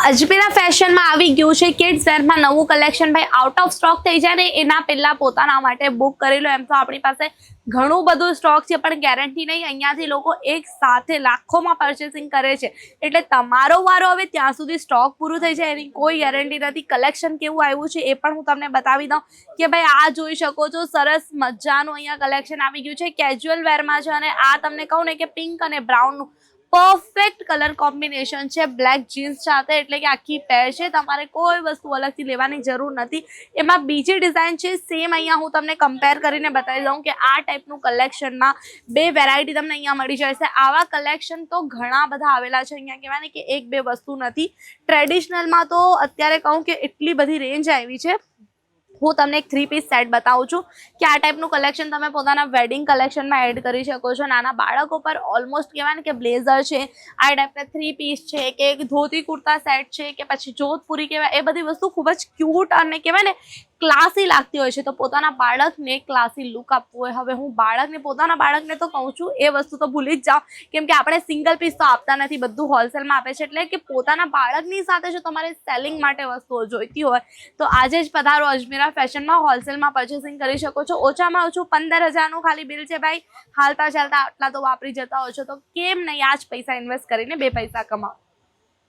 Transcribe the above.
અજમેરા ફેશનમાં આવી ગયું છે કિડ્સ વેરમાં નવું કલેક્શન. ભાઈ આઉટ ઓફ સ્ટોક થઈ જાય ને એના પહેલા પોતાના માટે બુક કરી લો. એમ તો આપણી પાસે ઘણું બધું સ્ટોક છે પણ ગેરંટી નહીં. અહીંયાથી લોકો એક સાથે લાખોમાં પરચેસિંગ કરે છે એટલે તમારો વારો હવે ત્યાં સુધી સ્ટોક પૂરું થઈ જાય એની કોઈ ગેરંટી નથી. કલેક્શન કેવું આવ્યું છે એ પણ હું તમને બતાવી દઉં કે ભાઈ આ જોઈ શકો છો, સરસ મજાનું અહીંયા કલેક્શન આવી ગયું છે. કેઝ્યુઅલ વેરમાં છે અને આ તમને કહું ને કે પિંક અને બ્રાઉનનું પરફેક્ટ કલર કોમ્બિનેશન છે બ્લેક જીન્સ સાથે, એટલે કે આખી પેર છે. તમારે કોઈ વસ્તુ અલગથી લેવાની જરૂર નથી. એમાં બીજી ડિઝાઇન છે સેમ. અહીંયા હું તમને કમ્પેર કરીને બતાવી દઉં કે આ ટાઈપનું કલેક્શનમાં બે વેરાયટી તમને અહીંયા મળી જશે. આવા કલેક્શન તો ઘણા બધા આવેલા છે. અહીંયા કહેવાય ને કે એક બે વસ્તુ નથી. ટ્રેડિશનલમાં તો અત્યારે કહું કે એટલી બધી રેન્જ આવી છે. હું તમને એક 3 પીસ સેટ બતાવું છું કે આ ટાઈપનું કલેક્શન તમે પોતાના વેડિંગ કલેક્શનમાં એડ કરી શકો છો. નાના બાળકો પર ઓલમોસ્ટ કહેવાય ને કે બ્લેઝર છે, આ ટાઈપના 3 પીસ છે કે એક ધોતી કુર્તા સેટ છે કે પછી જોધપુરી કહેવાય, એ બધી વસ્તુ ખૂબ જ ક્યુટ અને કહેવાય ને ક્લાસી લાગતી હોય છે. તો પોતાના બાળકને ક્લાસી લુક આપવું હોય, હવે હું પોતાના બાળકને તો કહું છું એ વસ્તુ તો ભૂલી જ જાઓ, કેમ કે આપણે સિંગલ પીસ તો આપતા નથી, બધું હોલસેલમાં આપે છે. એટલે કે પોતાના બાળકની સાથે જો તમારે સેલિંગ માટે વસ્તુઓ જોઈતી હોય તો આજે જ પધારો અજમેરા ફેશનમાં. હોલસેલમાં પરચેસિંગ કરી શકો છો. ઓછામાં ઓછું 15,000નું ખાલી બિલ છે ભાઈ. હાલતા ચાલતા આટલા તો વાપરી જતા હોય છો તો કેમ નહીં આજ પૈસા ઇન્વેસ્ટ કરીને 2 પૈસા કમાઓ.